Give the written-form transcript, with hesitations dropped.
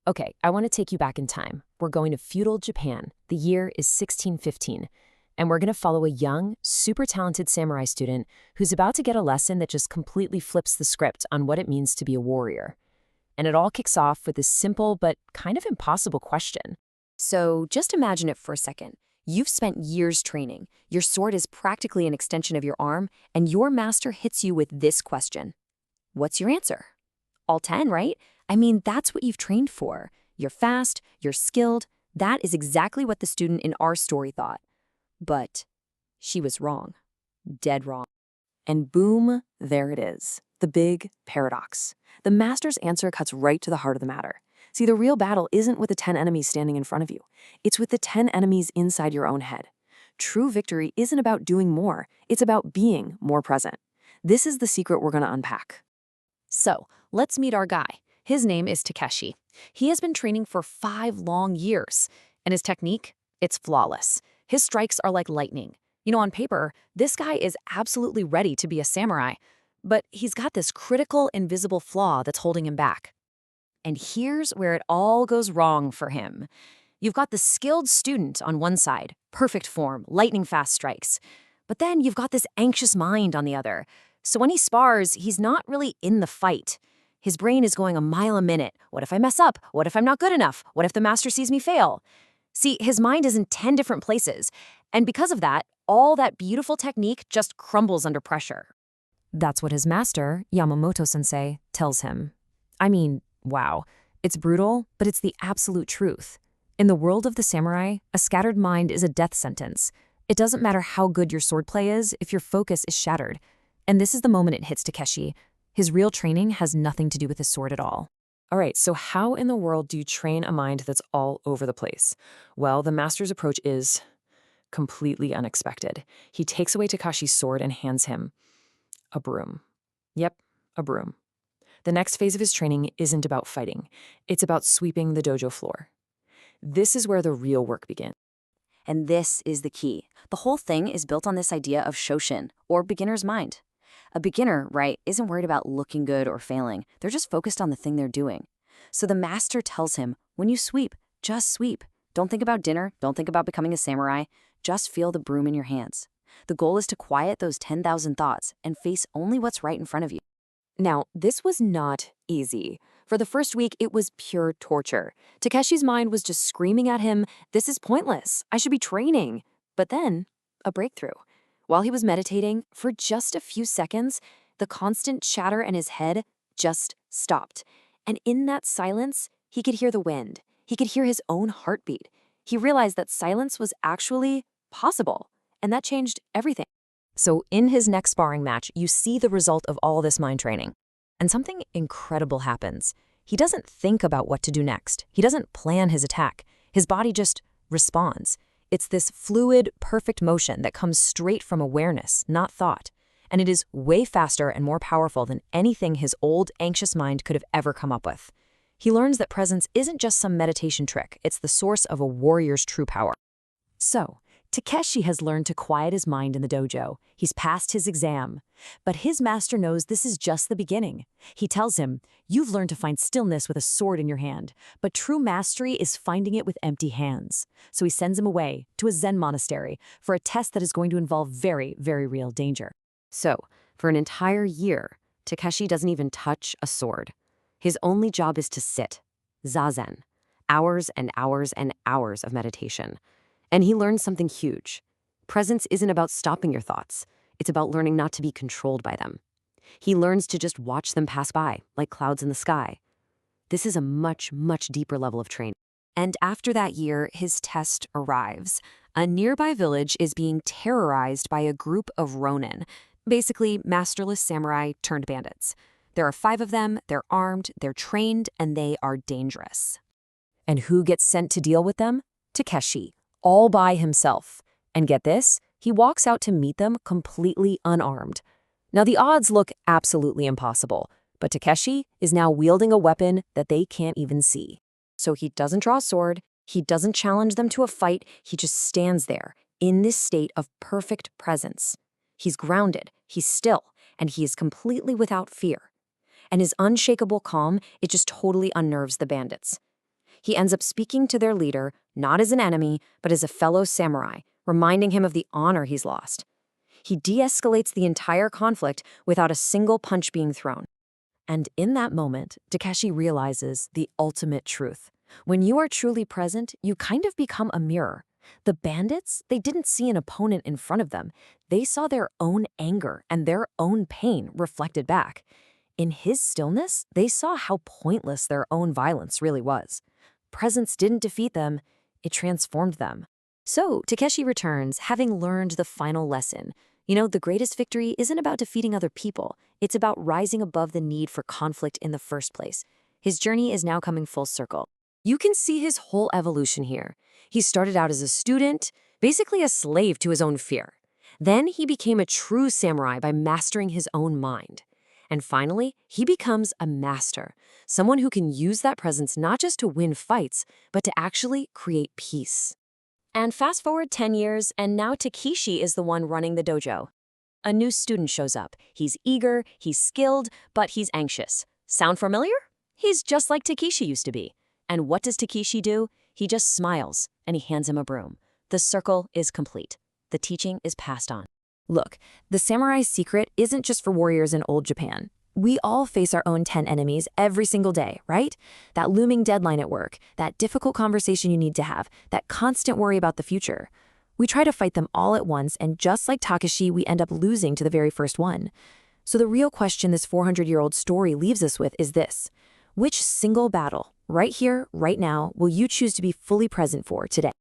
Okay, I want to take you back in time. We're going to feudal Japan. The year is 1615. And we're going to follow a young, super talented samurai student who's about to get a lesson that just completely flips the script on what it means to be a warrior. And it all kicks off with this simple but kind of impossible question. So just imagine it for a second. You've spent years training. Your sword is practically an extension of your arm, and your master hits you with this question. What's your answer? All 10, right? I mean, that's what you've trained for. You're fast, you're skilled. That is exactly what the student in our story thought. But she was wrong. Dead wrong. And boom, there it is. The big paradox. The master's answer cuts right to the heart of the matter. See, the real battle isn't with the 10 enemies standing in front of you. It's with the 10 enemies inside your own head. True victory isn't about doing more. It's about being more present. This is the secret we're going to unpack. So, let's meet our guy. His name is Takeshi. He has been training for 5 long years. And his technique? It's flawless. His strikes are like lightning. You know, on paper, this guy is absolutely ready to be a samurai. But he's got this critical, invisible flaw that's holding him back. And here's where it all goes wrong for him. You've got the skilled student on one side, perfect form, lightning-fast strikes. But then you've got this anxious mind on the other. So when he spars, he's not really in the fight. His brain is going a mile a minute. What if I mess up? What if I'm not good enough? What if the master sees me fail? See, his mind is in 10 different places. And because of that, all that beautiful technique just crumbles under pressure. That's what his master, Yamamoto-sensei, tells him. I mean, wow. It's brutal, but it's the absolute truth. In the world of the samurai, a scattered mind is a death sentence. It doesn't matter how good your swordplay is if your focus is shattered. And this is the moment it hits Takeshi. His real training has nothing to do with his sword at all. All right, so how in the world do you train a mind that's all over the place? Well, the master's approach is completely unexpected. He takes away Takeshi's sword and hands him a broom. Yep, a broom. The next phase of his training isn't about fighting. It's about sweeping the dojo floor. This is where the real work begins. And this is the key. The whole thing is built on this idea of shoshin, or beginner's mind. A beginner, right, isn't worried about looking good or failing. They're just focused on the thing they're doing. So the master tells him, when you sweep, just sweep. Don't think about dinner. Don't think about becoming a samurai. Just feel the broom in your hands. The goal is to quiet those 10,000 thoughts and face only what's right in front of you. Now, this was not easy. For the first week, it was pure torture. Takeshi's mind was just screaming at him, this is pointless. I should be training. But then, a breakthrough. While he was meditating, for just a few seconds, the constant chatter in his head just stopped. And in that silence, he could hear the wind. He could hear his own heartbeat. He realized that silence was actually possible. And that changed everything. So in his next sparring match, you see the result of all this mind training. And something incredible happens. He doesn't think about what to do next. He doesn't plan his attack. His body just responds. It's this fluid, perfect motion that comes straight from awareness, not thought. And it is way faster and more powerful than anything his old, anxious mind could have ever come up with. He learns that presence isn't just some meditation trick. It's the source of a warrior's true power. So, Takeshi has learned to quiet his mind in the dojo. He's passed his exam. But his master knows this is just the beginning. He tells him, you've learned to find stillness with a sword in your hand, but true mastery is finding it with empty hands. So he sends him away to a Zen monastery for a test that is going to involve very, very real danger. So, for an entire year, Takeshi doesn't even touch a sword. His only job is to sit, zazen, hours and hours and hours of meditation. And he learns something huge. Presence isn't about stopping your thoughts. It's about learning not to be controlled by them. He learns to just watch them pass by, like clouds in the sky. This is a much, much deeper level of training. And after that year, his test arrives. A nearby village is being terrorized by a group of Ronin, basically masterless samurai turned bandits. There are 5 of them, they're armed, they're trained, and they are dangerous. And who gets sent to deal with them? Takeshi, all by himself. And get this, he walks out to meet them completely unarmed. Now the odds look absolutely impossible, but Takeshi is now wielding a weapon that they can't even see. So he doesn't draw a sword, he doesn't challenge them to a fight, he just stands there in this state of perfect presence. He's grounded, he's still, and he is completely without fear. And his unshakable calm, it just totally unnerves the bandits. He ends up speaking to their leader, not as an enemy, but as a fellow samurai, reminding him of the honor he's lost. He de-escalates the entire conflict without a single punch being thrown. And in that moment, Takeshi realizes the ultimate truth. When you are truly present, you kind of become a mirror. The bandits, they didn't see an opponent in front of them. They saw their own anger and their own pain reflected back. In his stillness, they saw how pointless their own violence really was. Presence didn't defeat them, it transformed them. So, Takeshi returns, having learned the final lesson. The greatest victory isn't about defeating other people. It's about rising above the need for conflict in the first place. His journey is now coming full circle. You can see his whole evolution here. He started out as a student, basically a slave to his own fear. Then he became a true samurai by mastering his own mind. And finally, he becomes a master, someone who can use that presence not just to win fights, but to actually create peace. And fast forward 10 years, and now Takeshi is the one running the dojo. A new student shows up. He's eager, he's skilled, but he's anxious. Sound familiar? He's just like Takeshi used to be. And what does Takeshi do? He just smiles, and he hands him a broom. The circle is complete. The teaching is passed on. Look, the samurai's secret isn't just for warriors in old Japan. We all face our own 10 enemies every single day, right? That looming deadline at work, that difficult conversation you need to have, that constant worry about the future. We try to fight them all at once, and just like Takeshi, we end up losing to the very first one. So the real question this 400-year-old story leaves us with is this: which single battle, right here, right now, will you choose to be fully present for today?